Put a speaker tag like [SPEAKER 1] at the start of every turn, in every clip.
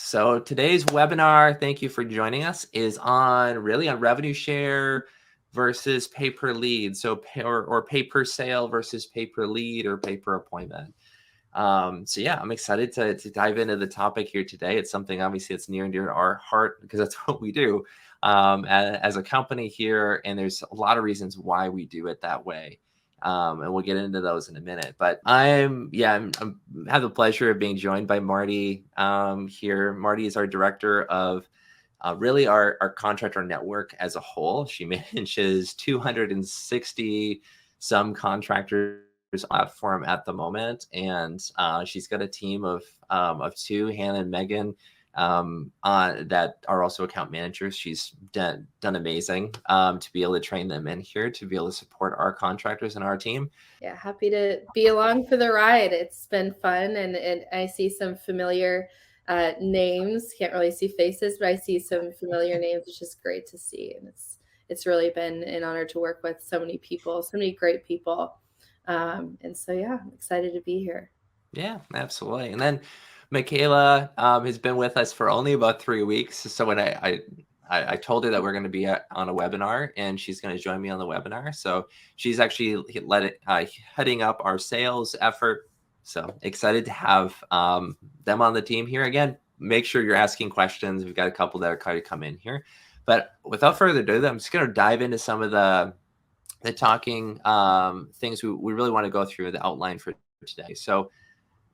[SPEAKER 1] So today's webinar, thank you for joining us, is on revenue share versus pay per lead. So or pay per sale versus pay per lead or pay per appointment. So yeah, I'm excited to dive into the topic here today. It's something obviously that's near and dear to our heart because that's what we do as a company here. And there's a lot of reasons why we do it that way. And we'll get into those in a minute. But I'm have the pleasure of being joined by Mardie here. Mardie is our director of our contractor network as a whole. She manages 260 some contractors platform at the moment, and she's got a team of two, Hannah and Megan, that are also account managers. She's done amazing to be able to train them in here to be able to support our contractors and our team.
[SPEAKER 2] Yeah, happy to be along for the ride. It's been fun, and I see some familiar names. Can't really see faces, but I see some familiar names, which is great to see. And it's really been an honor to work with so many people, so many great people. And so, yeah, I'm excited to be here.
[SPEAKER 1] Yeah, absolutely. And then Michaella has been with us for only about 3 weeks. So when I told her that we're going to be on a webinar, and she's going to join me on the webinar. So she's actually heading up our sales effort. So excited to have them on the team here. Again, make sure you're asking questions. We've got a couple that are kind of come in here. But without further ado, I'm just going to dive into some of the talking things we really want to go through, the outline for today. So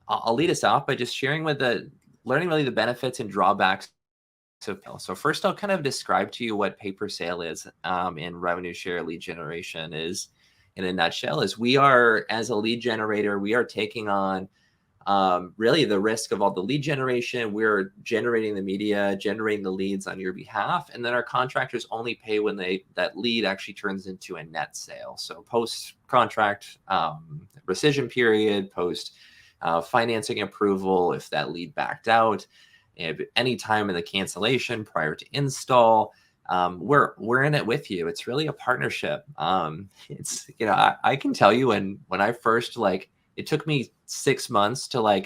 [SPEAKER 1] I'll lead us off by just sharing learning really the benefits and drawbacks of. So first, I'll kind of describe to you what pay per sale is in revenue share lead generation is in a nutshell. Is we are, as a lead generator, we are taking on really the risk of all the lead generation. We're generating the media, generating the leads on your behalf, and then our contractors only pay when that lead actually turns into a net sale. So post contract rescission period, post financing approval, if that lead backed out, any time in the cancellation prior to install, we're in it with you. It's really a partnership. It's, I can tell you when I first, it took me 6 months to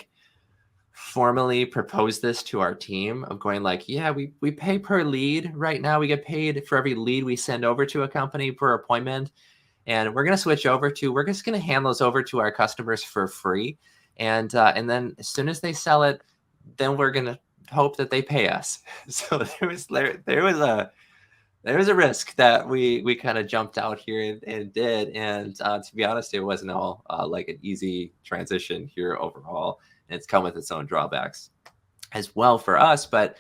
[SPEAKER 1] formally propose this to our team of going yeah, we pay per lead right now. We get paid for every lead we send over to a company per appointment. And we're going to switch over we're just going to hand those over to our customers for free. And then as soon as they sell it, then we're going to hope that they pay us. So there was a risk that we kind of jumped out here and did. And to be honest, it wasn't all like an easy transition here overall. And it's come with its own drawbacks as well for us. But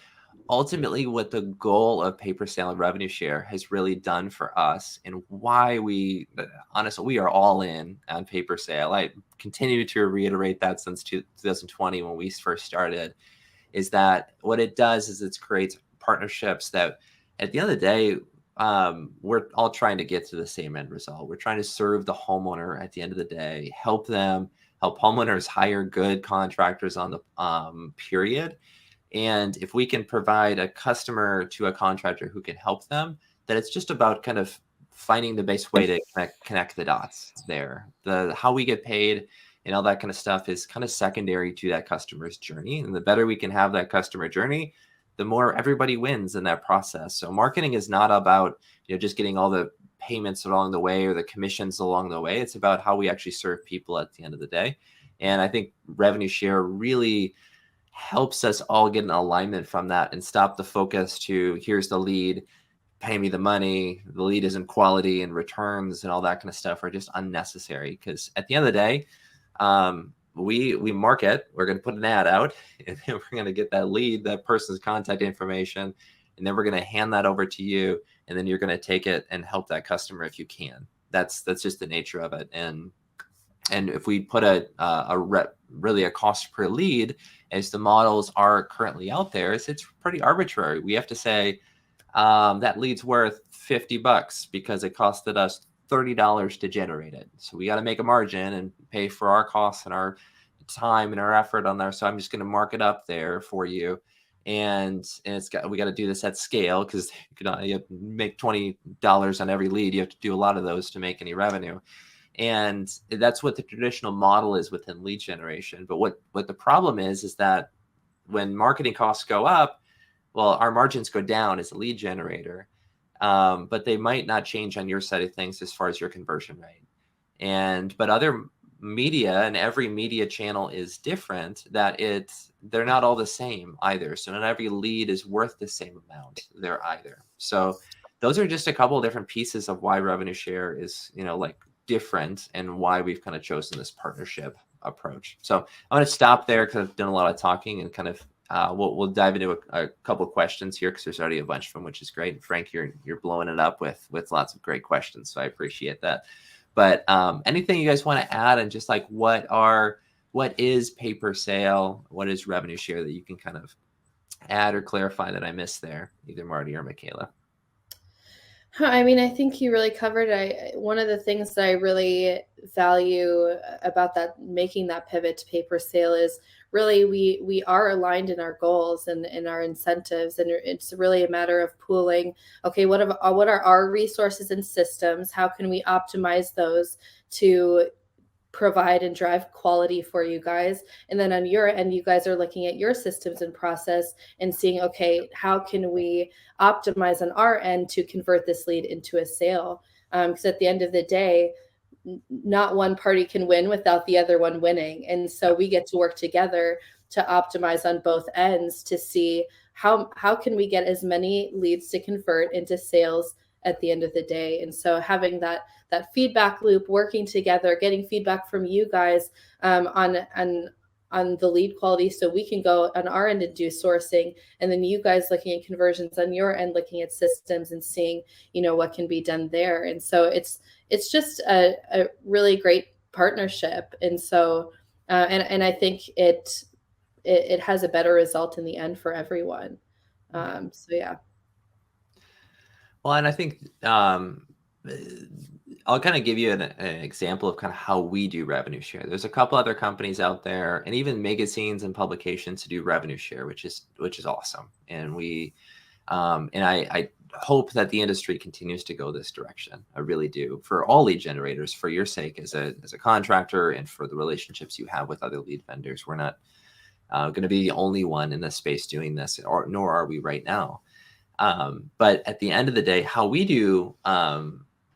[SPEAKER 1] ultimately, what the goal of pay per sale and revenue share has really done for us, and why we are all in on pay per sale. I continue to reiterate that since 2020 when we first started, is that what it does is it creates partnerships that at the end of the day, we're all trying to get to the same end result. We're trying to serve the homeowner at the end of the day, help homeowners hire good contractors on the period. And if we can provide a customer to a contractor who can help them, then it's just about kind of finding the best way to connect the dots there. How we get paid and all that kind of stuff is kind of secondary to that customer's journey. And the better we can have that customer journey, the more everybody wins in that process. So marketing is not about just getting all the payments along the way or the commissions along the way. It's about how we actually serve people at the end of the day. And I think revenue share really helps us all get an alignment from that and stop the focus to here's the lead, pay me the money. The lead isn't quality, and returns and all that kind of stuff are just unnecessary, because at the end of the day, we market, we're going to put an ad out, and then we're going to get that lead, that person's contact information, and then we're going to hand that over to you, and then you're going to take it and help that customer if you can. That's just the nature of it. And if we put really a cost per lead, as the models are currently out there, it's pretty arbitrary. We have to say that lead's worth $50 because it costed us $30 to generate it. So we got to make a margin and pay for our costs and our time and our effort on there. So I'm just going to mark it up there for you. And we got to do this at scale, because you make $20 on every lead. You have to do a lot of those to make any revenue. And that's what the traditional model is within lead generation. But what the problem is that when marketing costs go up, well, our margins go down as a lead generator, but they might not change on your side of things as far as your conversion rate. But other media, and every media channel is different, that they're not all the same either. So not every lead is worth the same amount there either. So those are just a couple of different pieces of why revenue share is, like different, and why we've kind of chosen this partnership approach. So I'm going to stop there because I've done a lot of talking, and kind of we'll dive into a couple of questions here because there's already a bunch of them, which is great. Frank, you're blowing it up with lots of great questions, so I appreciate that. But anything you guys want to add, and just like what is pay per sale, what is revenue share, that you can kind of add or clarify that I missed there, either Mardie or Michaella?
[SPEAKER 2] I mean, I think you really covered. One of the things that I really value about that, making that pivot to pay per sale, is really we are aligned in our goals and in our incentives, and it's really a matter of pooling. Okay, what are our resources and systems? How can we optimize those to provide and drive quality for you guys? And then on your end, you guys are looking at your systems and process and seeing, okay, how can we optimize on our end to convert this lead into a sale? Because at the end of the day, not one party can win without the other one winning. And so we get to work together to optimize on both ends to see how can we get as many leads to convert into sales at the end of the day. And so having that feedback loop, working together, getting feedback from you guys on the lead quality, so we can go on our end and do sourcing, and then you guys looking at conversions on your end, looking at systems and seeing, what can be done there. And so it's just a really great partnership. And so and I think it has a better result in the end for everyone. So yeah.
[SPEAKER 1] Well, and I think I'll kind of give you an example of kind of how we do revenue share. There's a couple other companies out there, and even magazines and publications to do revenue share, which is awesome. And I hope that the industry continues to go this direction. I really do, for all lead generators, for your sake as a contractor, and for the relationships you have with other lead vendors. We're not going to be the only one in this space doing this, nor are we right now. But at the end of the day, how we do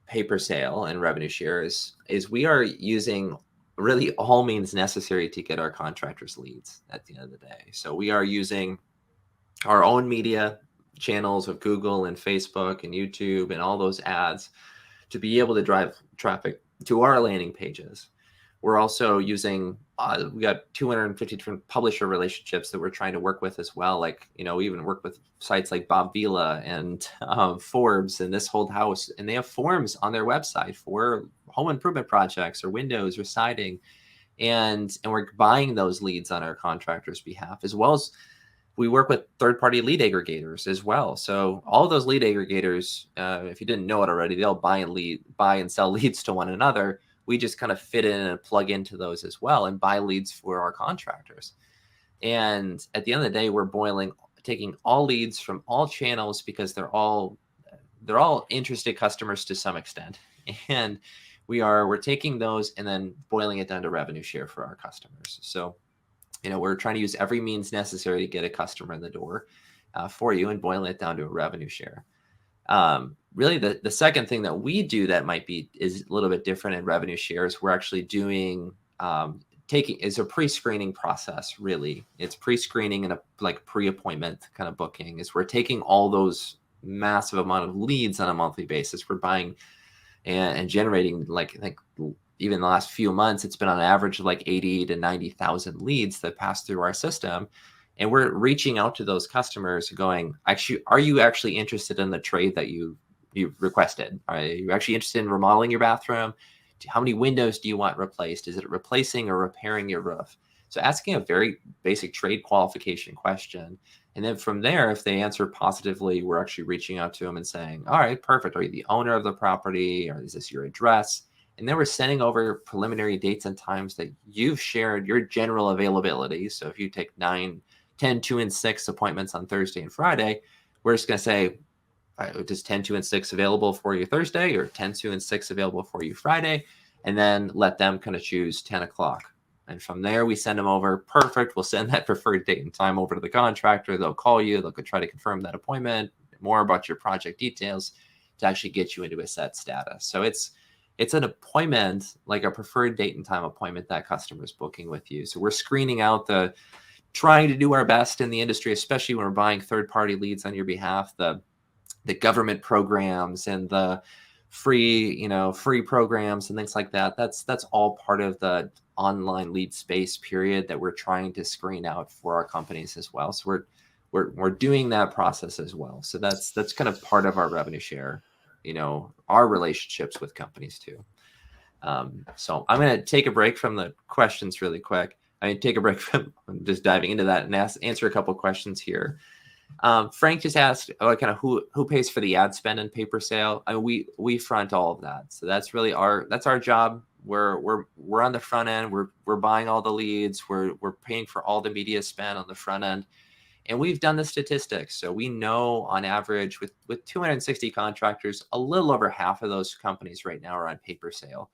[SPEAKER 1] pay per sale and revenue share is we are using really all means necessary to get our contractors leads at the end of the day. So we are using our own media channels of Google and Facebook and YouTube and all those ads to be able to drive traffic to our landing pages. We're also using, we got 250 different publisher relationships that we're trying to work with as well. Like, we even work with sites like Bob Vila and Forbes and This Whole House, and they have forms on their website for home improvement projects or windows or siding. And we're buying those leads on our contractors' behalf, as well as we work with third-party lead aggregators as well. So all of those lead aggregators, if you didn't know it already, they'll buy and sell leads to one another. We just kind of fit in and plug into those as well and buy leads for our contractors. And at the end of the day, we're taking all leads from all channels, because they're all interested customers to some extent. And we're taking those and then boiling it down to revenue share for our customers. So, we're trying to use every means necessary to get a customer in the door for you, and boiling it down to a revenue share. Really, the second thing that we do that is a little bit different in revenue shares, we're actually doing is a pre-screening process. Really, it's pre-screening and a pre-appointment kind of booking. Is we're taking all those massive amount of leads on a monthly basis. We're buying and generating, I think even the last few months, it's been on average of 80 to 90,000 leads that pass through our system. And we're reaching out to those customers going, actually, are you actually interested in the trade that you've requested? Are you actually interested in remodeling your bathroom? How many windows do you want replaced? Is it replacing or repairing your roof? So asking a very basic trade qualification question. And then from there, if they answer positively, we're actually reaching out to them and saying, all right, perfect. Are you the owner of the property? Or is this your address? And then we're sending over preliminary dates and times that you've shared your general availability. So if you take 9, 10, 2, and 6 appointments on Thursday and Friday, we're just going to say, does 10, 2, and 6 available for you Thursday, or 10, 2, and 6 available for you Friday? And then let them kind of choose 10 o'clock And from there, we send them over. Perfect. We'll send that preferred date and time over to the contractor. They'll call you. They'll try to confirm that appointment, more about your project details to actually get you into a set status. So it's an appointment, like a preferred date and time appointment that customer's booking with you. So we're screening out trying to do our best in the industry, especially when we're buying third-party leads on your behalf, the government programs and the free programs and things like that. That's all part of the online lead space period that we're trying to screen out for our companies as well. So we're doing that process as well. So that's kind of part of our revenue share, our relationships with companies too. So I'm going to take a break from the questions really quick. Take a break from just diving into that and answer a couple questions here. Frank just asked, kind of who pays for the ad spend and paper sale. We front all of that. So that's really our job. We're on the front end. We're buying all the leads. We're paying for all the media spend on the front end. And we've done the statistics. So we know on average with 260 contractors, a little over half of those companies right now are on paper sale.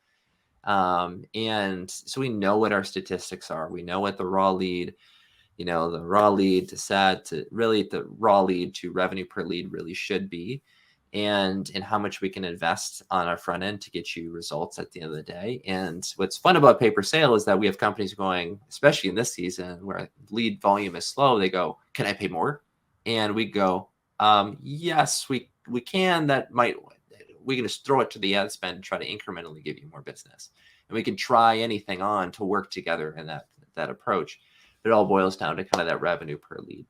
[SPEAKER 1] And so we know what our statistics are. We know what the raw lead, the raw lead to set to really the raw lead to revenue per lead really should be, and how much we can invest on our front end to get you results at the end of the day. And what's fun about paper sale is that we have companies going, especially in this season where lead volume is slow, they go, can I pay more? And we go, yes, we can. We can just throw it to the ad spend and try to incrementally give you more business. And we can try anything on to work together in that approach. But it all boils down to kind of that revenue per lead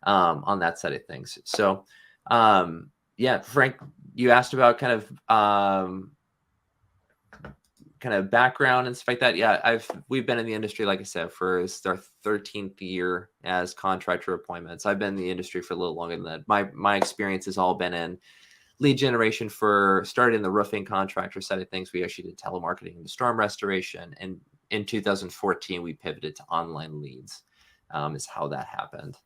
[SPEAKER 1] on that side of things. So, Frank, you asked about kind of background and stuff like that. Yeah, we've been in the industry, like I said, for our 13th year as contractor appointments. I've been in the industry for a little longer than that. My experience has all been in lead generation started in the roofing contractor side of things. We actually did telemarketing and storm restoration. And in 2014, we pivoted to online leads, is how that happened.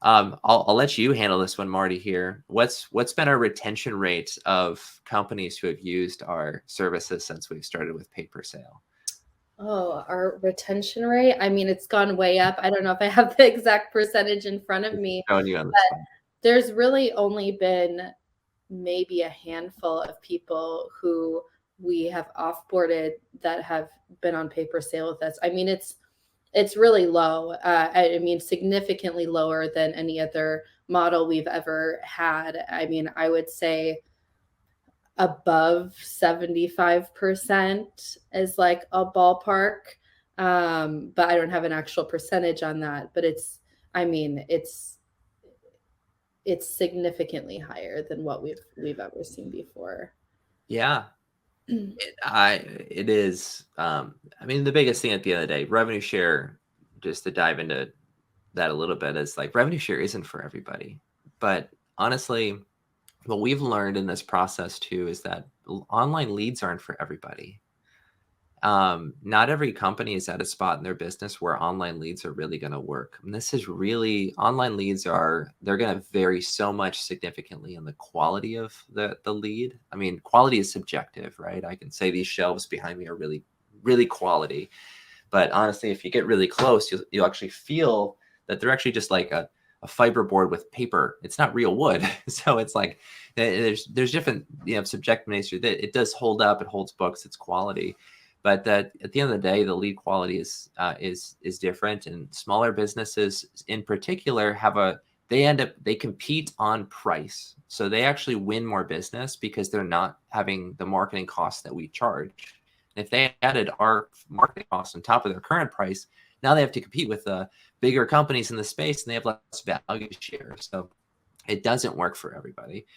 [SPEAKER 1] I'll let you handle this one, Mardie, here. What's been our retention rate of companies who have used our services since we've started with paper sale?
[SPEAKER 2] Oh, our retention rate? It's gone way up. I don't know if I have the exact percentage in front of me.
[SPEAKER 1] Showing you on this one.
[SPEAKER 2] There's really only been maybe a handful of people who we have offboarded that have been on paper sale with us. It's really low. Significantly lower than any other model we've ever had. I would say above 75% is like a ballpark. But I don't have an actual percentage on that, but it's significantly higher than what we've ever seen before.
[SPEAKER 1] Yeah. It is. The biggest thing at the end of the day, revenue share, just to dive into that a little bit, is like revenue share isn't for everybody. But honestly, what we've learned in this process too is that online leads aren't for everybody. Not every company is at a spot in their business where online leads are really going to work. And this is really, online leads they're going to vary so much significantly in the quality of the lead. Quality is subjective, right? I can say these shelves behind me are really, really quality. But honestly, if you get really close, you'll actually feel that they're actually just like a fiberboard with paper. It's not real wood. So it's like, there's different, subjective nature that it does hold up. It holds books, it's quality. But that at the end of the day, the lead quality is different, and smaller businesses in particular they compete on price. So they actually win more business because they're not having the marketing costs that we charge. And if they added our marketing costs on top of their current price, now they have to compete with the bigger companies in the space, and they have less value share. So it doesn't work for everybody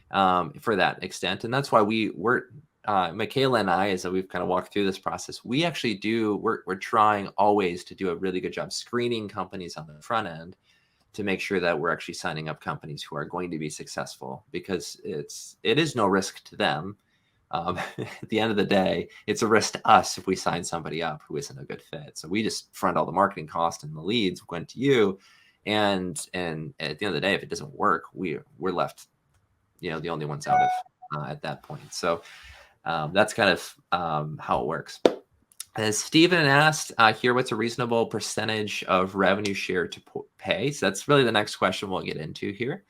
[SPEAKER 1] for that extent. And that's why we're Michaella and I, as we've kind of walked through this process, we're trying always to do a really good job screening companies on the front end to make sure that we're actually signing up companies who are going to be successful, because it is no risk to them. At the end of the day, it's a risk to us if we sign somebody up who isn't a good fit. So we just front all the marketing cost, and the leads went to you. And at the end of the day, if it doesn't work, we're left, the only ones out of at that point. So that's kind of how it works. As Steven asked here, what's a reasonable percentage of revenue share to pay? So that's really the next question we'll get into here.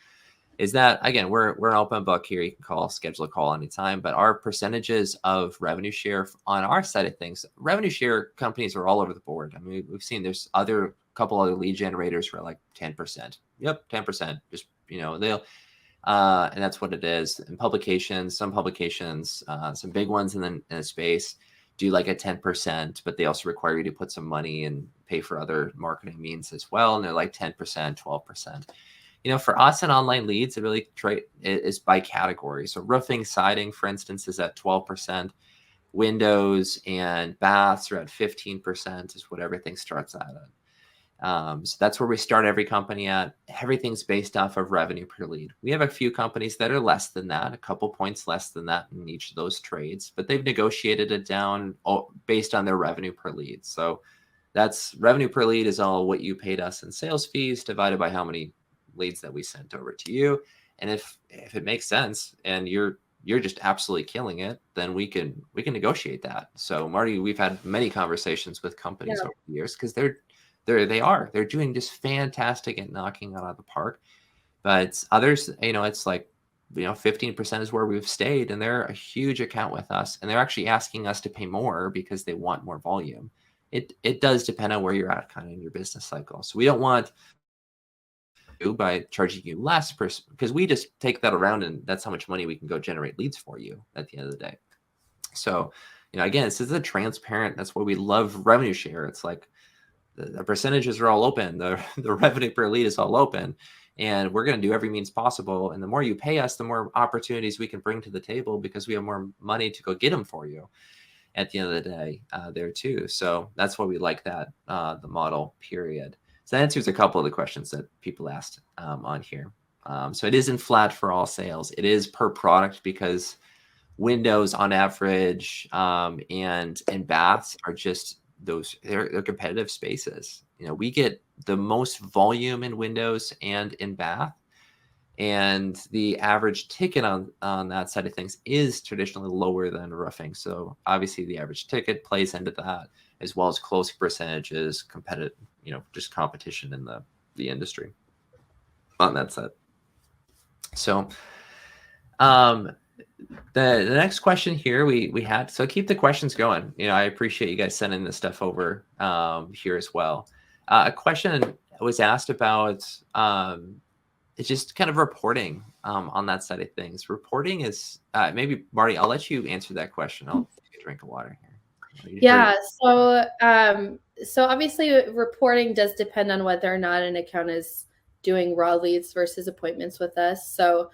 [SPEAKER 1] Is that, again, we're an open book here. You can schedule a call anytime, but our percentages of revenue share on our side of things, revenue share companies are all over the board. I mean, we've seen there's couple other lead generators for like 10%. Yep, 10%. Just, they'll, and that's what it is. And publications, some publications, some big ones in the space do like a 10%, but they also require you to put some money and pay for other marketing means as well. And they're like 10%, 12%. For us in online leads, it really is by category. So roofing, siding, for instance, is at 12%. Windows and baths are at 15% is what everything starts at. So that's where we start every company at. Everything's based off of revenue per lead. We have a few companies that are less than that, a couple points less than that in each of those trades, but they've negotiated it down based on their revenue per lead. So that's revenue per lead is all what you paid us in sales fees divided by how many leads that we sent over to you. And if it makes sense and you're just absolutely killing it, then we can negotiate that. So Mardie, we've had many conversations with companies over the years because they're doing just fantastic at knocking it out of the park. But others, it's like, 15% is where we've stayed, and they're a huge account with us, and they're actually asking us to pay more because they want more volume. It does depend on where you're at kind of in your business cycle. So we don't want by charging you less because we just take that around and that's how much money we can go generate leads for you at the end of the day. So, again, this is a transparent, that's why we love revenue share. It's like the percentages are all open. The revenue per lead is all open, and we're going to do every means possible. And the more you pay us, the more opportunities we can bring to the table because we have more money to go get them for you at the end of the day there too. So that's why we like that, the model period. So that answers a couple of the questions that people asked on here. So it isn't flat for all sales. It is per product because windows on average and baths are just they're competitive spaces. We get the most volume in windows and in bath, and the average ticket on that side of things is traditionally lower than roofing. So obviously the average ticket plays into that, as well as closing percentages, competitive, just competition in the industry on that side. So the next question here we had, so keep the questions going. I appreciate you guys sending this stuff over here as well. A question was asked about it's just kind of reporting on that side of things. Reporting is maybe Mardie, I'll let you answer that question. I'll take a drink of water here.
[SPEAKER 2] Yeah. So obviously reporting does depend on whether or not an account is doing raw leads versus appointments with us. So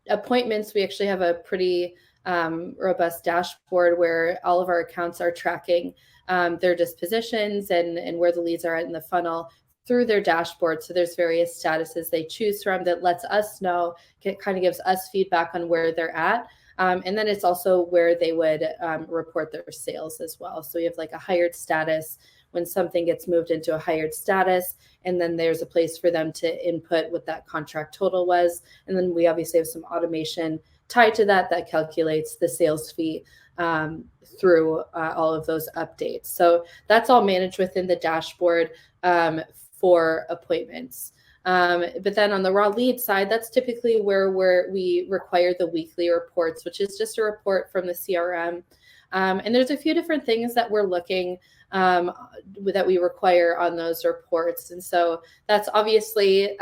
[SPEAKER 2] appointments, we actually have a pretty robust dashboard where all of our accounts are tracking their dispositions and where the leads are at in the funnel through their dashboard. So there's various statuses they choose from that lets us know, it kind of gives us feedback on where they're at. And then it's also where they would report their sales as well. So we have like a hired status when something gets moved into a hired status, and then there's a place for them to input what that contract total was. And then we obviously have some automation tied to that calculates the sales fee through all of those updates. So that's all managed within the dashboard for appointments. But then on the raw lead side, that's typically where we require the weekly reports, which is just a report from the CRM. And there's a few different things that we're looking that we require on those reports. And so that's obviously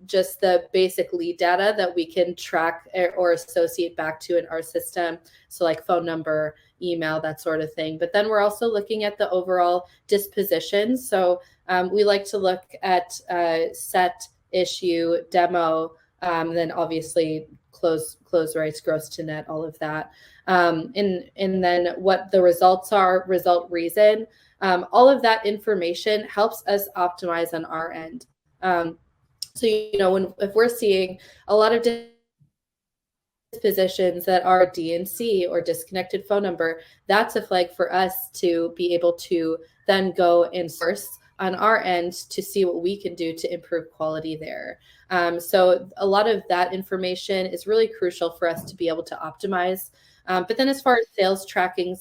[SPEAKER 2] just the basic lead data that we can track or associate back to in our system. So like phone number, email, that sort of thing. But then we're also looking at the overall disposition. So we like to look at set, issue, demo, then obviously close rates, gross to net, all of that. And then what the results are, result reason, all of that information helps us optimize on our end. So, if we're seeing a lot of dispositions that are DNC or disconnected phone number, that's a flag for us to be able to then go and source on our end to see what we can do to improve quality there. So a lot of that information is really crucial for us to be able to optimize But then as far as sales tracking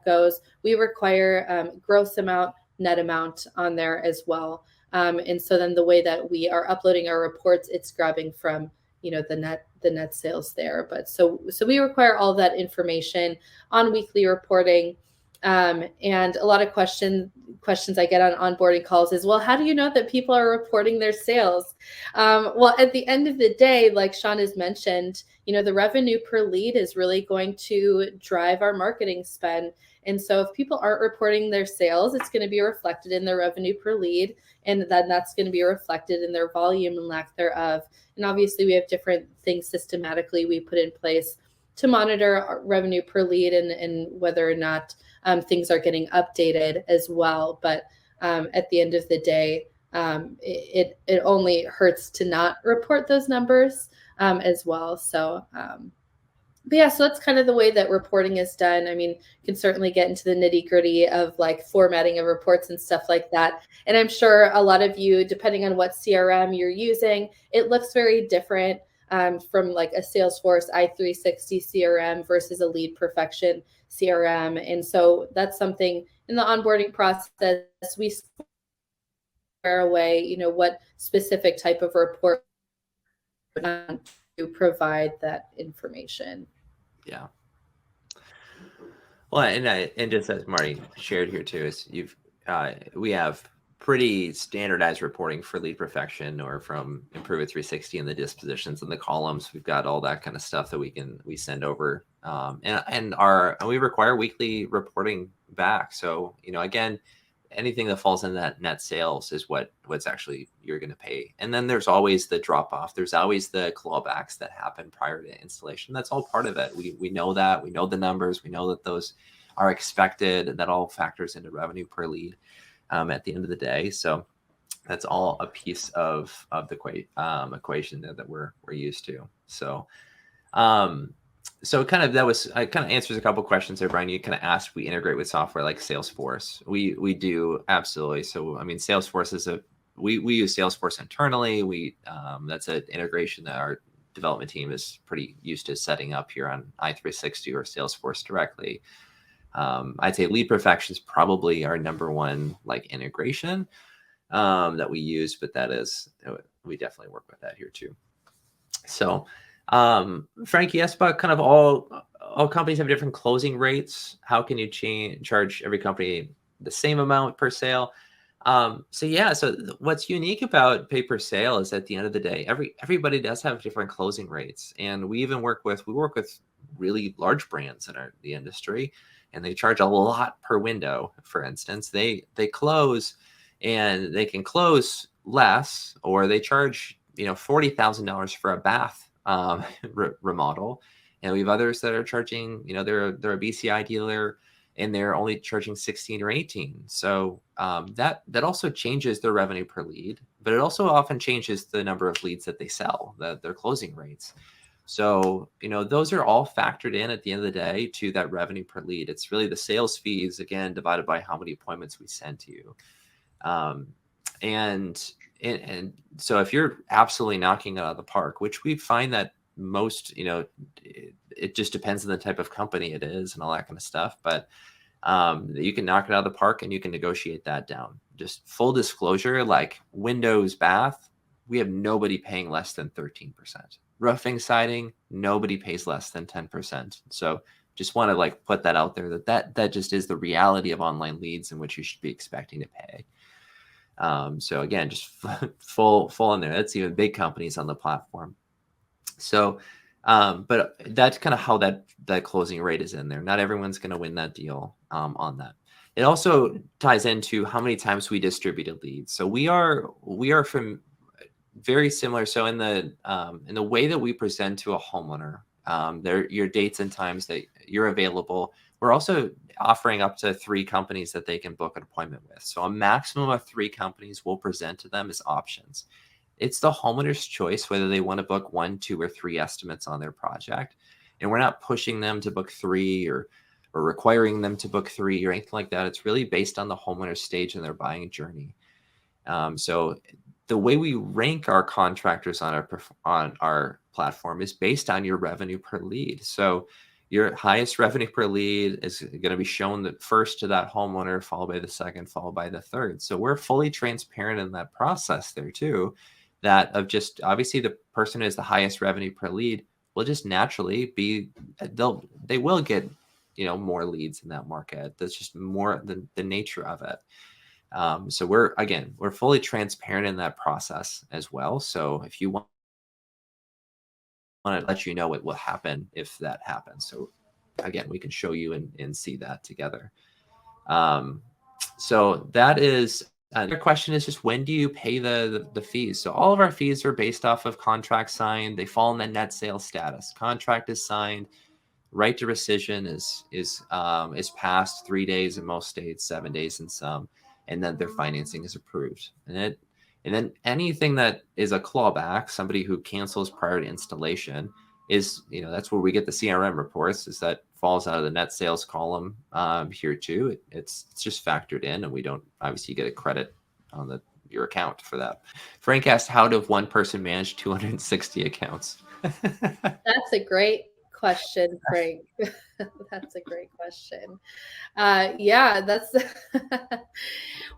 [SPEAKER 2] goes, we require gross amount, net amount on there as well. And so then the way that we are uploading our reports, it's grabbing from, the net sales there. But so we require all of that information on weekly reporting. And a lot of questions I get on onboarding calls is, well, how do you know that people are reporting their sales? Well, at the end of the day, like Sean has mentioned, the revenue per lead is really going to drive our marketing spend. And so if people aren't reporting their sales, it's going to be reflected in their revenue per lead. And then that's going to be reflected in their volume and lack thereof. And obviously we have different things systematically we put in place to monitor our revenue per lead and whether or not things are getting updated as well. But at the end of the day, it only hurts to not report those numbers as well. So, but yeah, so that's kind of the way that reporting is done. I mean, you can certainly get into the nitty gritty of like formatting of reports and stuff like that. And I'm sure a lot of you, depending on what CRM you're using, it looks very different from like a Salesforce i360 CRM versus a Lead Perfection CRM. And so that's something in the onboarding process, we square away, what specific type of report to provide that information.
[SPEAKER 1] Yeah. Well, and just as Mardie shared here too, is we have pretty standardized reporting for Lead Perfection or from Improve It 360 and the dispositions and the columns. We've got all that kind of stuff that we send over, and we require weekly reporting back. So again, anything that falls in that net sales is what's actually you're going to pay. And then there's always the drop off. There's always the clawbacks that happen prior to installation. That's all part of it. We know that. We know the numbers. We know that those are expected, and that all factors into revenue per lead at the end of the day. So that's all a piece of the equation that we're used to. So so kind of answers a couple questions there, Brian. You kind of asked, we integrate with software like Salesforce. We do, absolutely. So I mean, Salesforce is we use Salesforce internally. That's an integration that our development team is pretty used to setting up here on i360 or Salesforce directly. I'd say Lead Perfection is probably our number one integration that we use, but we definitely work with that here too. So Frank, you asked about kind of all companies have different closing rates. How can you charge every company the same amount per sale? So what's unique about pay per sale is at the end of the day, everybody does have different closing rates. And we work with really large brands in the industry, and they charge a lot per window. For instance, they close and they can close less, or they charge $40,000 for a bath remodel. And we have others that are charging, they're a BCI dealer and they're only charging 16 or 18. So that also changes their revenue per lead, but it also often changes the number of leads that they sell, their closing rates. So, those are all factored in at the end of the day to that revenue per lead. It's really the sales fees, again, divided by how many appointments we send to you. And so if you're absolutely knocking it out of the park, which we find that most, it just depends on the type of company it is and all that kind of stuff. But you can knock it out of the park and you can negotiate that down. Just full disclosure, like windows, bath, we have nobody paying less than 13%. Roofing, siding, nobody pays less than 10%. So just want to put that out there that just is the reality of online leads in which you should be expecting to pay. So again, just full in there. That's even big companies on the platform. So, but that's kind of how that closing rate is in there. Not everyone's going to win that deal on that. It also ties into how many times we distributed leads. So we are from very similar. So in the way that we present to a homeowner, your dates and times that you're available, we're also offering up to 3 companies that they can book an appointment with. So a maximum of 3 companies will present to them as options. It's the homeowner's choice whether they want to book 1, 2, or 3 estimates on their project. And we're not pushing them to book 3 or requiring them to book 3 or anything like that. It's really based on the homeowner's stage in their buying journey. So the way we rank our contractors on our platform is based on your revenue per lead. So your highest revenue per lead is going to be shown the first to that homeowner, followed by the second, followed by the third. So we're fully transparent in that process there too, that of just obviously the person who has the highest revenue per lead will just naturally be, they will get, more leads in that market. That's just more the nature of it. So we're fully transparent in that process as well. So if you want to let you know what will happen if that happens. So again, we can show you and see that together. So that is, your question is just, when do you pay the fees? So all of our fees are based off of contract signed. They fall in the net sales status. Contract is signed. Right to rescission is past 3 days in most states, 7 days in some, and then their financing is approved. And then anything that is a clawback, somebody who cancels prior to installation, is, that's where we get the CRM reports, is that falls out of the net sales column here too. It's just factored in, and we don't obviously get a credit on your account for that. Frank asked, how does one person manage 260 accounts?
[SPEAKER 2] That's a great question, Frank. That's a great question. Yeah, that's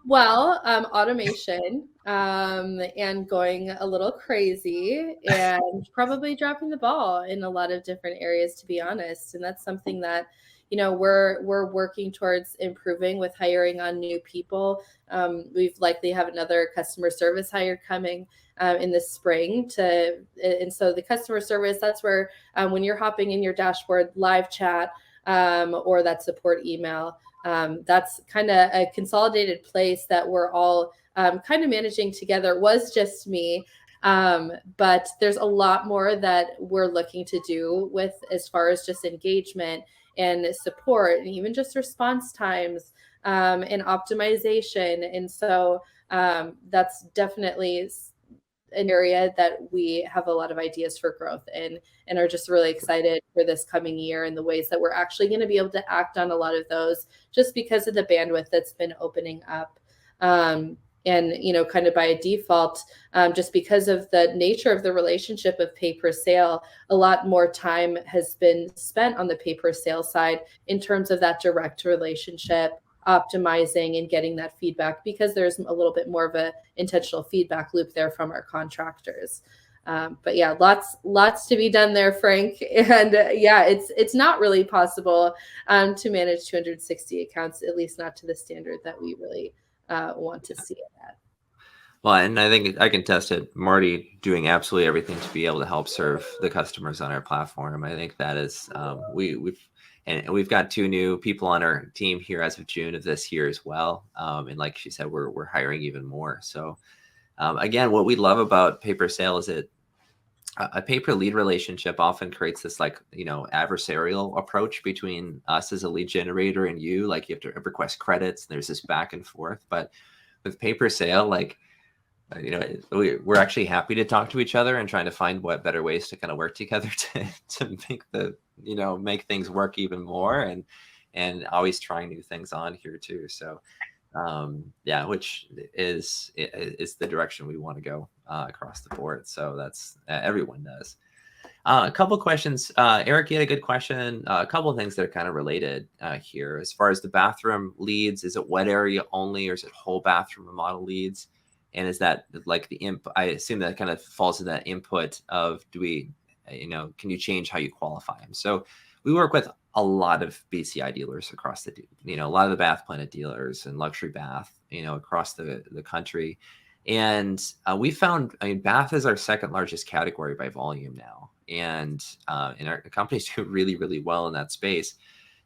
[SPEAKER 2] well, automation, and going a little crazy, and probably dropping the ball in a lot of different areas, to be honest. And that's something that, we're working towards improving with hiring on new people. We've likely have another customer service hire coming in the spring and so the customer service, that's where when you're hopping in your dashboard, live chat, or that support email, that's kind of a consolidated place that we're all kind of managing together. It was just me. But there's a lot more that we're looking to do with, as far as just engagement and support, and even just response times, and optimization. And so that's definitely an area that we have a lot of ideas for growth in, and are just really excited for this coming year and the ways that we're actually going to be able to act on a lot of those, just because of the bandwidth that's been opening up. And, kind of by default, just because of the nature of the relationship of pay per sale, a lot more time has been spent on the pay per sale side in terms of that direct relationship, optimizing and getting that feedback, because there's a little bit more of a intentional feedback loop there from our contractors. But yeah, lots to be done there, Frank. And yeah, it's not really possible to manage 260 accounts, at least not to the standard that we really want to see it at.
[SPEAKER 1] Well, and I think I can test it. Mardie doing absolutely everything to be able to help serve the customers on our platform. I think that is, we've got 2 new people on our team here as of June of this year as well. And like she said, we're hiring even more. So again, what we love about pay per sale is that a pay per lead relationship often creates this adversarial approach between us as a lead generator and you. Like, you have to request credits, and there's this back and forth. But with pay per sale, we're actually happy to talk to each other and trying to find what better ways to kind of work together to make things work even more, and always trying new things on here too. So which is the direction we want to go across the board. So that's everyone does. A couple questions. Eric, you had a good question. A couple of things that are kind of related here. As far as the bathroom leads, is it wet area only, or is it whole bathroom remodel leads? And is that like I assume that kind of falls in that input of, can you change how you qualify them? So we work with a lot of BCI dealers across a lot of the Bath Planet dealers and luxury bath, across the country. And we found, bath is our second largest category by volume now. And our companies do really, really well in that space.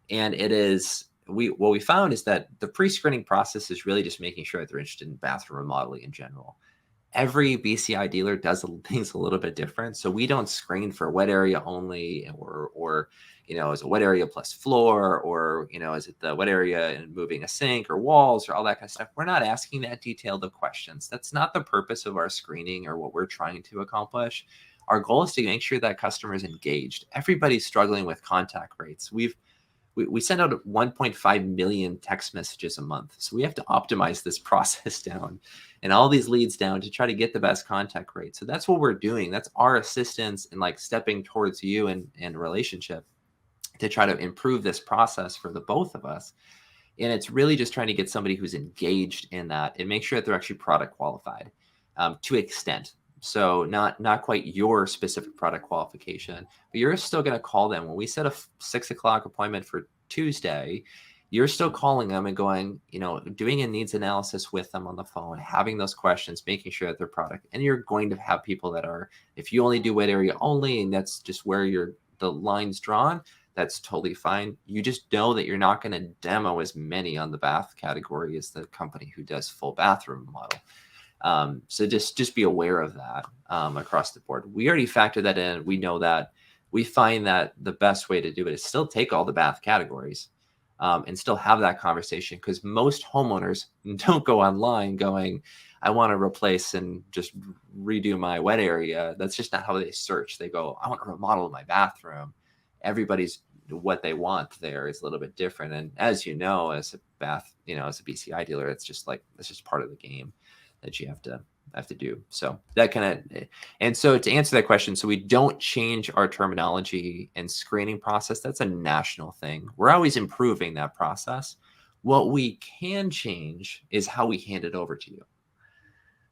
[SPEAKER 1] And it is, what we found is that the pre-screening process is really just making sure that they're interested in bathroom remodeling in general. Every BCI dealer does things a little bit different. So we don't screen for wet area only, or is it wet area plus floor, or, is it the wet area and moving a sink or walls or all that kind of stuff. We're not asking that detailed of questions. That's not the purpose of our screening or what we're trying to accomplish. Our goal is to make sure that customer is engaged. Everybody's struggling with contact rates. We send out 1.5 million text messages a month. So we have to optimize this process down and all these leads down to try to get the best contact rate. So that's what we're doing. That's our assistance in stepping towards you and relationship, to try to improve this process for the both of us. And it's really just trying to get somebody who's engaged in that and make sure that they're actually product qualified to extent. So not quite your specific product qualification, but you're still going to call them. When we set a 6 o'clock appointment for Tuesday, you're still calling them and going, doing a needs analysis with them on the phone, having those questions, making sure that their product, and you're going to have people that are, if you only do wet area only, and that's just where the line's drawn, that's totally fine. You just know that you're not going to demo as many on the bath category as the company who does full bathroom model. So just be aware of that across the board. We already factored that in. We know that. We find that the best way to do it is still take all the bath categories and still have that conversation, because most homeowners don't go online going, I want to replace and just redo my wet area. That's just not how they search. They go, I want to remodel my bathroom. Everybody's what they want there is a little bit different. And as you know, as a BCI dealer, it's just part of the game that you have to do. So that and so to answer that question, so we don't change our terminology and screening process. That's a national thing. We're always improving that process. What we can change is how we hand it over to you.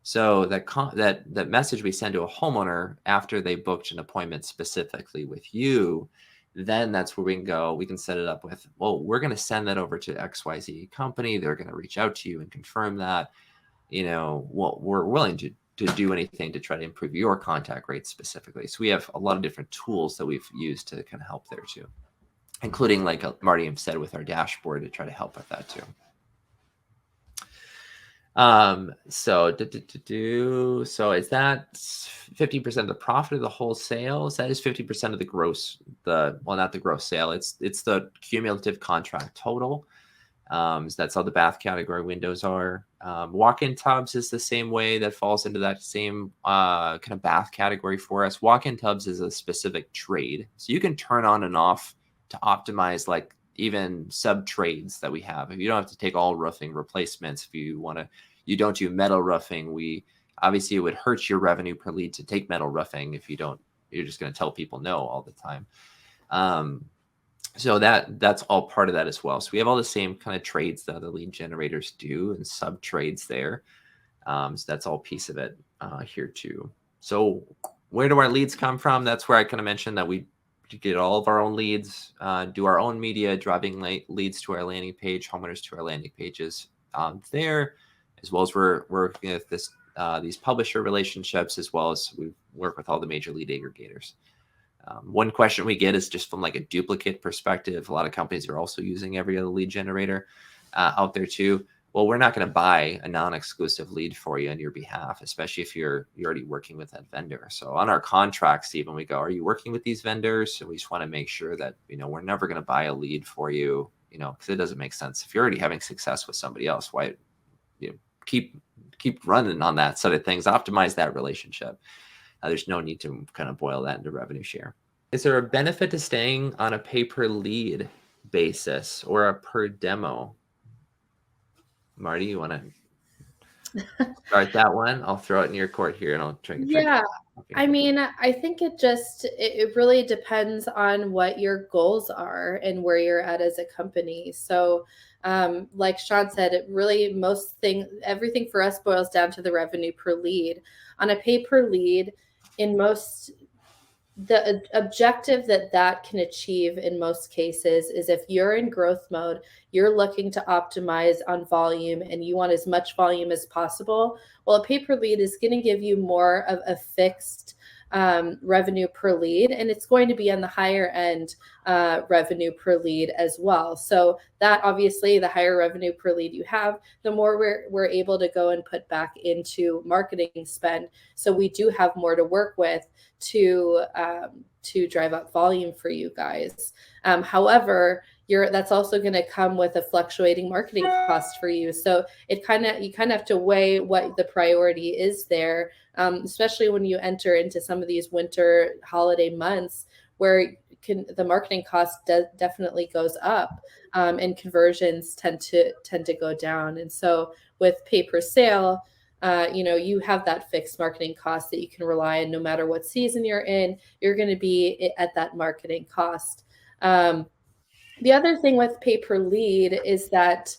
[SPEAKER 1] So that message we send to a homeowner after they booked an appointment specifically with you, then that's where we can go. We can set it up with, well, we're going to send that over to XYZ company. They're going to reach out to you and confirm that, we're willing to do anything to try to improve your contact rate specifically. So we have a lot of different tools that we've used to kind of help there too, including, like Mardie said, with our dashboard to try to help with that too. So is that 50% of the profit of the whole sales? That is 50% of the gross, not the gross sale. It's the cumulative contract total. So that's how the bath category windows are. Walk-in tubs is the same way. That falls into that same kind of bath category for us. Walk-in tubs is a specific trade. So you can turn on and off to optimize, like, even sub trades that we have. If you don't have to take all roofing replacements, if you don't do metal roofing, obviously it would hurt your revenue per lead to take metal roofing if you're just going to tell people no all the time. So that's all part of that as well. So we have all the same kind of trades that other lead generators do and sub trades there. So that's all piece of it here too. So where do our leads come from? That's where I kind of mentioned that we get all of our own leads, do our own media, driving leads to our landing page, homeowners to our landing pages there, as well as we're working with these publisher relationships, as well as we work with all the major lead aggregators. One question we get is just from like a duplicate perspective. A lot of companies are also using every other lead generator out there too. Well, we're not going to buy a non-exclusive lead for you on your behalf, especially if you're already working with that vendor. So on our contracts, even we go, are you working with these vendors? So we just want to make sure that, we're never going to buy a lead for you, because it doesn't make sense. If you're already having success with somebody else, why, keep running on that side of things, optimize that relationship. There's no need to kind of boil that into revenue share. Is there a benefit to staying on a pay per lead basis or a per demo? Mardie, you want to start that one? I'll throw it in your court here and I'll try.
[SPEAKER 2] Yeah. I mean, I think it really depends on what your goals are and where you're at as a company. So like Sean said, it really, everything for us boils down to the revenue per lead. On a pay per lead, the objective that can achieve in most cases is if you're in growth mode, you're looking to optimize on volume and you want as much volume as possible. Well, a pay per lead is going to give you more of a fixed revenue per lead, and it's going to be on the higher end revenue per lead as well. So that obviously, the higher revenue per lead you have, the more we're able to go and put back into marketing spend. So we do have more to work with to drive up volume for you guys. However, that's also going to come with a fluctuating marketing cost for you. So you kind of have to weigh what the priority is there, especially when you enter into some of these winter holiday months where the marketing cost definitely goes up and conversions tend to go down. And so with pay per sale, you have that fixed marketing cost that you can rely on no matter what season you're in. You're going to be at that marketing cost. The other thing with pay per lead is that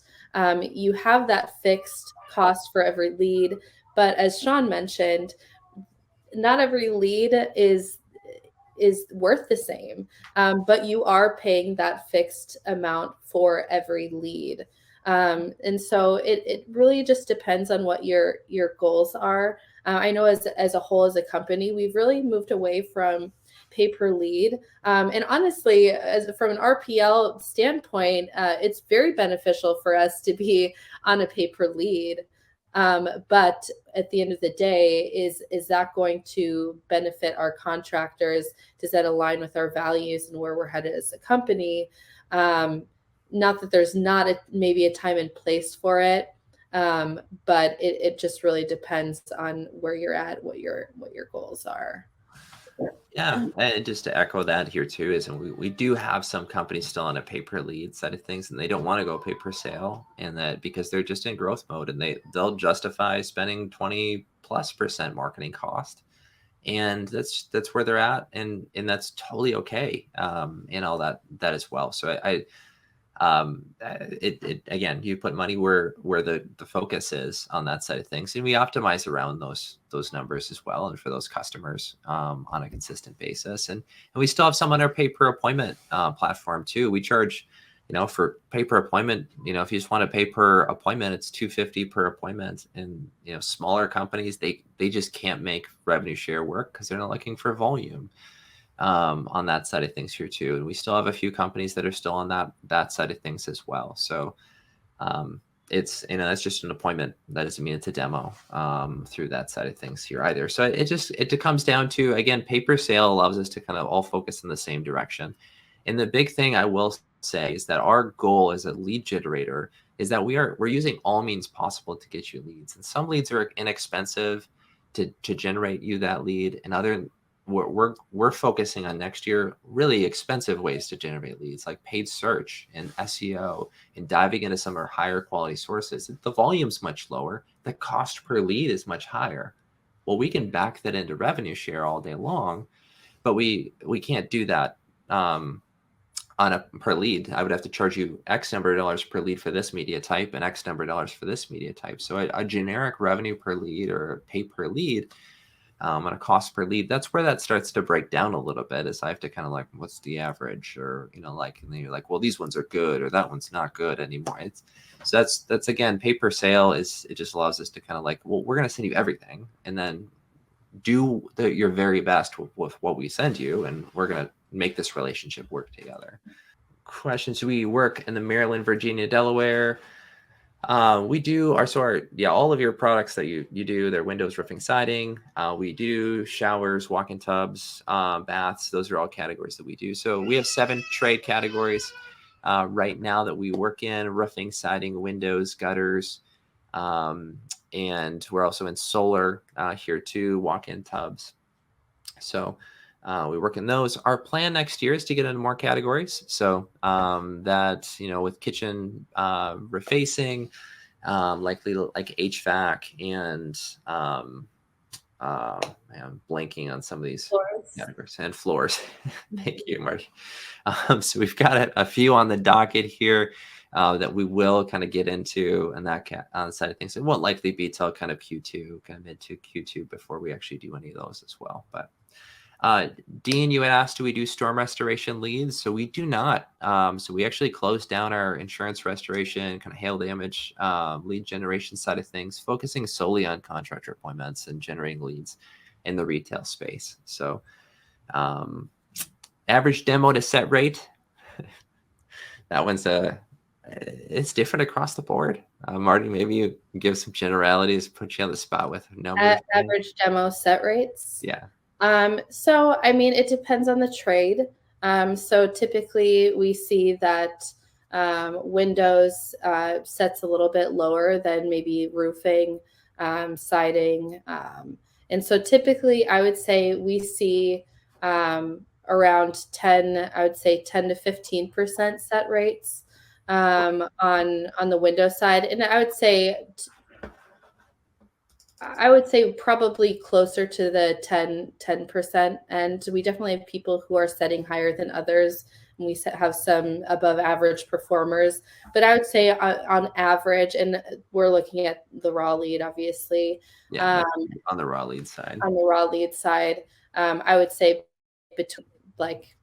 [SPEAKER 2] you have that fixed cost for every lead, but as Sean mentioned, not every lead is worth the same, but you are paying that fixed amount for every lead. And so it really just depends on what your goals are. I know as a whole, as a company, we've really moved away from pay per lead. And honestly, as from an RPL standpoint, it's very beneficial for us to be on a pay per lead. But at the end of the day, is that going to benefit our contractors? Does that align with our values and where we're headed as a company? Not that there's not maybe a time and place for it, but it just really depends on where you're at, what your goals are.
[SPEAKER 1] Yeah, and just to echo that here too is, and we do have some companies still on a pay per lead side of things, and they don't want to go pay per sale, and that because they're just in growth mode, and they'll justify spending 20+% marketing cost, and that's where they're at, and that's totally okay, and all that as well. So it again, you put money where the focus is on that side of things, and we optimize around those numbers as well, and for those customers on a consistent basis, and we still have some on our pay per appointment platform too. We charge, for pay per appointment, if you just want to pay per appointment, it's $250 per appointment, and smaller companies, they just can't make revenue share work because they're not looking for volume on that side of things here too. And we still have a few companies that are still on that side of things as well. So it's, that's just an appointment. That doesn't mean it's a demo through that side of things here either. So it comes down to, again, pay per sale allows us to kind of all focus in the same direction. And the big thing I will say is that our goal as a lead generator is that we're using all means possible to get you leads. And some leads are inexpensive to generate you that lead, and other we're focusing on next year really expensive ways to generate leads, like paid search and SEO, and diving into some of our higher quality sources. The volume's much lower, the cost per lead is much higher. Well, we can back that into revenue share all day long, but we can't do that on a per lead. I would have to charge you X number of dollars per lead for this media type and X number of dollars for this media type. So a generic revenue per lead or pay per lead on a cost per lead, that's where that starts to break down a little bit, is I have to kind of like, what's the average, or, and then you're like, well, these ones are good, or that one's not good anymore. So that's again, pay per sale it just allows us to kind of like, well, we're going to send you everything, and then do your very best with what we send you, and we're going to make this relationship work together. Questions. We work in the Maryland, Virginia, Delaware. We do all of your products that you do, they're windows, roofing, siding. We do showers, walk-in tubs, baths. Those are all categories that we do. So we have 7 trade categories right now that we work in: roofing, siding, windows, gutters. And we're also in solar here too, walk-in tubs. So we work in those. Our plan next year is to get into more categories. So that, with kitchen refacing, likely like HVAC, and I'm blanking on some of these categories, and floors. Thank you, Mardie. So we've got a few on the docket here that we will kind of get into, and that on the side of things. It won't likely be till kind of Q2, kind of mid to Q2 before we actually do any of those as well. But Dean, you had asked, do we do storm restoration leads? So we do not. So we actually closed down our insurance restoration, kind of hail damage lead generation side of things, focusing solely on contractor appointments and generating leads in the retail space. So average demo to set rate, that one's it's different across the board. Mardie, maybe you give some generalities, put you on the spot with numbers.
[SPEAKER 2] Average demo set rates.
[SPEAKER 1] Yeah.
[SPEAKER 2] So, I mean, it depends on the trade. So typically we see that windows sets a little bit lower than maybe roofing, siding. And so typically I would say we see around 10 to 15% set rates on the window side. And I would say I would say probably closer to the 10%. And we definitely have people who are setting higher than others. And we have some above average performers. But I would say on average, and we're looking at the raw lead, obviously,
[SPEAKER 1] Yeah,
[SPEAKER 2] um,
[SPEAKER 1] that's on the raw lead side.
[SPEAKER 2] on the raw lead side, I would say between like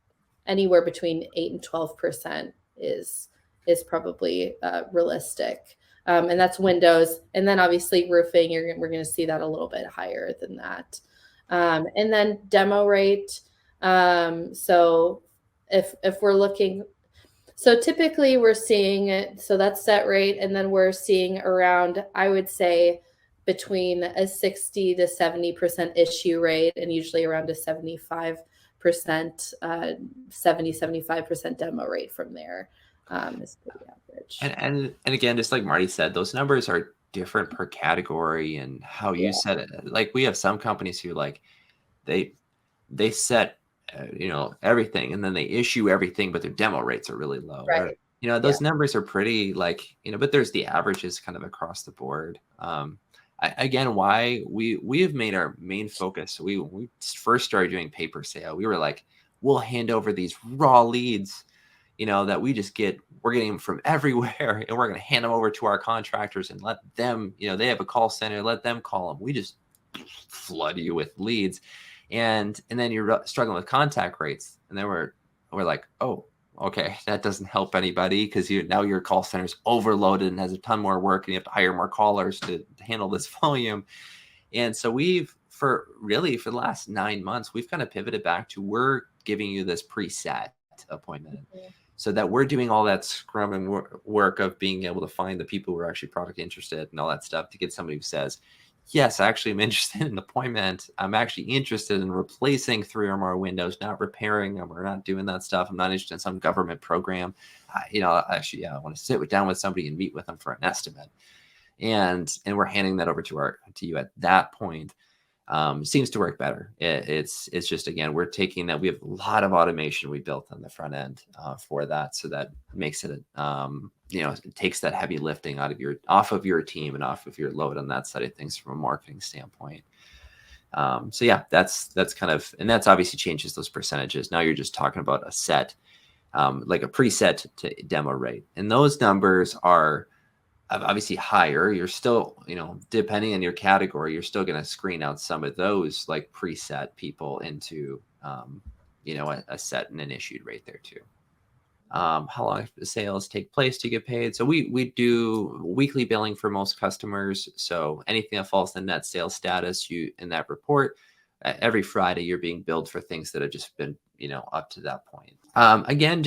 [SPEAKER 2] anywhere between 8 and 12% is probably realistic. And that's windows. And then obviously roofing, we're going to see that a little bit higher than that. And then demo rate. So if we're looking, so typically we're seeing it, so that's set rate, and then we're seeing around, I would say, between a 60 to 70% issue rate, and usually around a 75%, 75% demo rate from there is pretty average.
[SPEAKER 1] And again, just like Marty said, those numbers are different per category and how you set it. Like we have some companies who like they set everything and then they issue everything, but their demo rates are really low. Or,
[SPEAKER 2] Right.
[SPEAKER 1] those numbers are pretty like but there's the averages kind of across the board. Again, why we have made our main focus. We first started doing paper sale. We were like, we'll hand over these raw leads, that we're getting them from everywhere, and we're going to hand them over to our contractors and let them, they have a call center, let them call them. We just flood you with leads, and then you're struggling with contact rates, and then we're like, oh, okay, that doesn't help anybody because now your call center's overloaded and has a ton more work, and you have to hire more callers to handle this volume. And so for the last 9 months, we've kind of pivoted back to we're giving you this preset appointment. Mm-hmm. So that we're doing all that scrum and work of being able to find the people who are actually product interested and all that stuff to get somebody who says, yes, actually, I'm interested in an appointment. I'm actually interested in replacing 3 or more windows, not repairing them. We're not doing that stuff. I'm not interested in some government program. Actually, I want to sit down with somebody and meet with them for an estimate. And we're handing that over to you at that point. Seems to work better. It's just, again, we're taking that. We have a lot of automation we built on the front end for that, so that makes it it takes that heavy lifting off of your team and off of your load on that side of things from a marketing standpoint. So yeah, that's kind of, and that's obviously changes those percentages. Now you're just talking about a set, like a preset to demo rate, and those numbers are obviously higher. You're still, depending on your category, you're still going to screen out some of those like preset people into, a set and an issued rate there too. How long the sales take place to get paid? So we do weekly billing for most customers. So anything that falls in net sales status, in that report, every Friday you're being billed for things that have just been, up to that point. Again,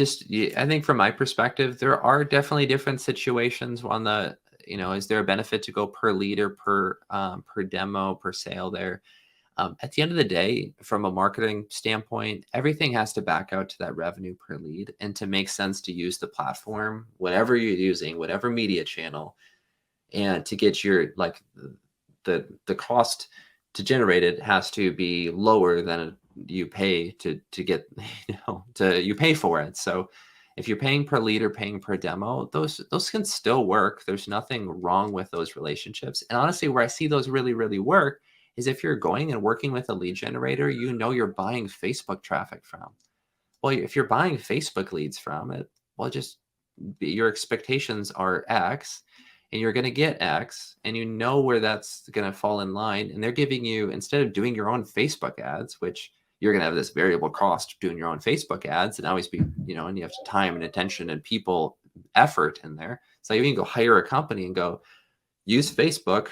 [SPEAKER 1] I think from my perspective, there are definitely different situations on the, is there a benefit to go per lead or per demo, per sale there? At the end of the day, from a marketing standpoint, everything has to back out to that revenue per lead, and to make sense to use the platform, whatever you're using, whatever media channel, and to get your, like, the cost to generate it has to be lower than you pay to get, you pay for it. So if you're paying per lead or paying per demo, those can still work. There's nothing wrong with those relationships. And honestly, where I see those really, really work is if you're going and working with a lead generator, you're buying Facebook traffic from. Well, if you're buying Facebook leads from it, well, just your expectations are X, and you're going to get X, and where that's going to fall in line. And they're giving you, instead of doing your own Facebook ads, which you're going to have this variable cost of doing your own Facebook ads and always be, and you have time and attention and people effort in there. So you can go hire a company and go use Facebook,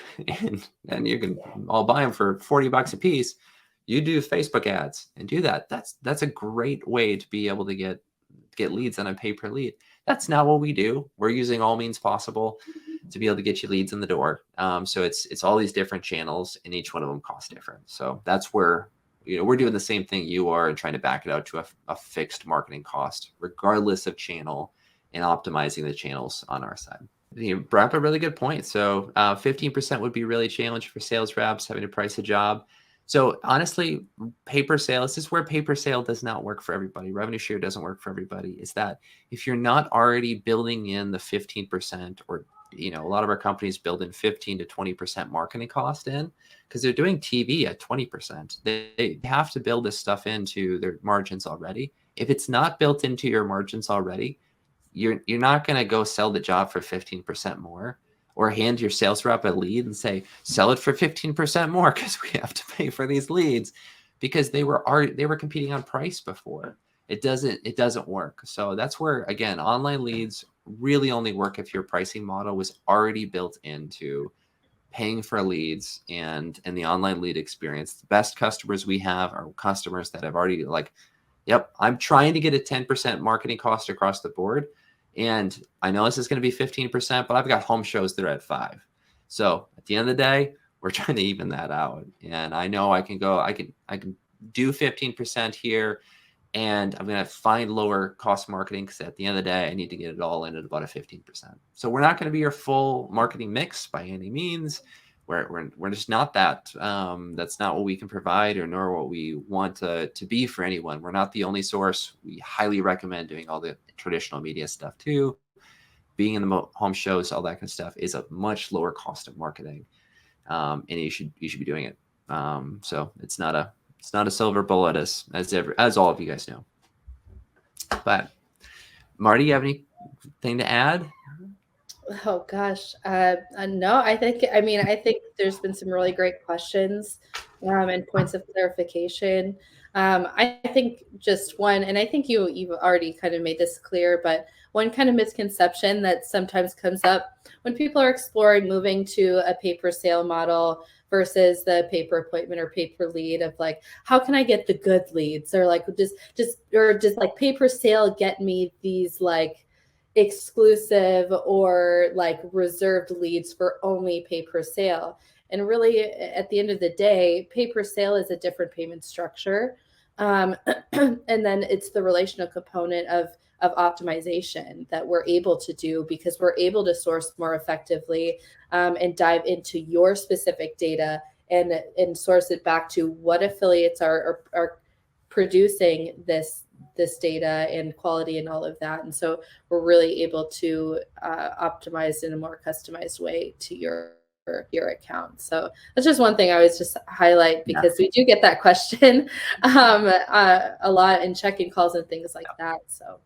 [SPEAKER 1] and you can all buy them for $40 a piece. You do Facebook ads and do that. That's a great way to be able to get leads on a pay per lead. That's not what we do. We're using all means possible to be able to get you leads in the door. So it's all these different channels, and each one of them costs different. So that's where, we're doing the same thing you are, and trying to back it out to a fixed marketing cost, regardless of channel, and optimizing the channels on our side. You brought up a really good point. So 15% would be really challenging for sales reps having to price a job. So honestly, paper sale, this is where paper sale does not work for everybody. Revenue share doesn't work for everybody. Is that if you're not already building in the 15% or a lot of our companies build in 15 to 20% marketing cost in because they're doing TV at 20%. They have to build this stuff into their margins already. If it's not built into your margins already, you're not going to go sell the job for 15% more, or hand your sales rep a lead and say, sell it for 15% more because we have to pay for these leads, because they were competing on price before. It doesn't work. So that's where, again, online leads really only work if your pricing model was already built into paying for leads and the online lead experience. The best customers we have are customers that have already like, yep, I'm trying to get a 10% marketing cost across the board. And I know this is going to be 15%, but I've got home shows that are at 5. So at the end of the day, we're trying to even that out. And I know I can do 15% here, and I'm going to find lower cost marketing because at the end of the day, I need to get it all in at about a 15%. So we're not going to be your full marketing mix by any means. We're just not that. That's not what we can provide, or nor what we want to be for anyone. We're not the only source. We highly recommend doing all the traditional media stuff too. Being in the home shows, all that kind of stuff is a much lower cost of marketing, and you should be doing it. So it's not a silver bullet, as all of you guys know. But Mardie, you have anything to add?
[SPEAKER 2] Oh gosh, no. I think there's been some really great questions and points of clarification. I think just one, and I think you've already kind of made this clear, but one kind of misconception that sometimes comes up when people are exploring moving to a pay-per-sale model versus the pay-per-appointment or pay-per-lead, of like, how can I get the good leads, or like just like pay-per-sale get me these like exclusive or like reserved leads for only pay per sale. And really, at the end of the day, pay per sale is a different payment structure. And then it's the relational component of optimization that we're able to do, because we're able to source more effectively and dive into your specific data and source it back to what affiliates are producing this data and quality and all of that. And so we're really able to optimize in a more customized way to your account. So that's just one thing I always just highlight, because we do get that question a lot in check-in calls and things like that. So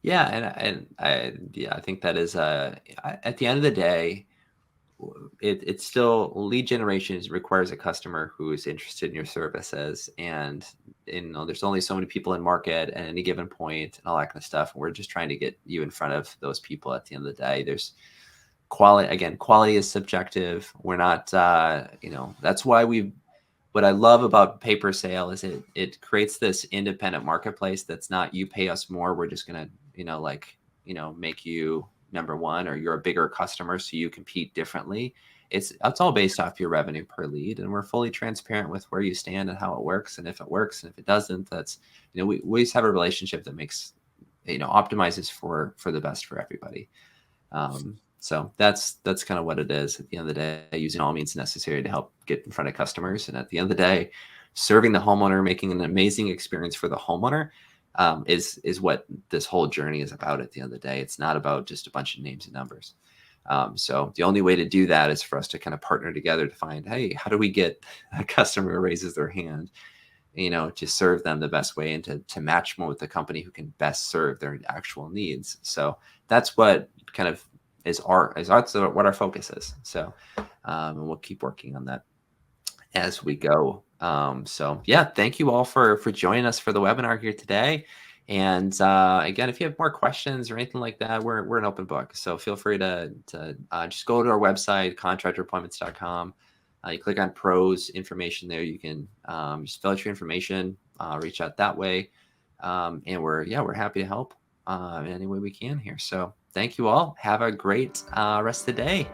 [SPEAKER 1] I think that is at the end of the day, it's still lead generation requires a customer who is interested in your services, and there's only so many people in market at any given point and all that kind of stuff. And we're just trying to get you in front of those people. At the end of the day, there's quality is subjective. We're not that's why what I love about pay per sale is it creates this independent marketplace that's not, you pay us more, we're just gonna make you number one, or you're a bigger customer so you compete differently. It's all based off your revenue per lead, and we're fully transparent with where you stand and how it works, and if it works, and if it doesn't, that's we always have a relationship that makes optimizes for the best for everybody. So that's kind of what it is. At the end of the day, using all means necessary to help get in front of customers, and at the end of the day, serving the homeowner, making an amazing experience for the homeowner, is what this whole journey is about. At the end of the day, it's not about just a bunch of names and numbers. So the only way to do that is for us to kind of partner together to find, hey, how do we get a customer who raises their hand, to serve them the best way, and to match more with the company who can best serve their actual needs. So that's what kind of is what our focus is. So, and we'll keep working on that as we go. So yeah, thank you all for joining us for the webinar here today. And again, if you have more questions or anything like that, we're an open book. So feel free to just go to our website, contractorappointments.com. You click on pros information there. You can just fill out your information, reach out that way. And we're happy to help in any way we can here. So thank you all. Have a great rest of the day.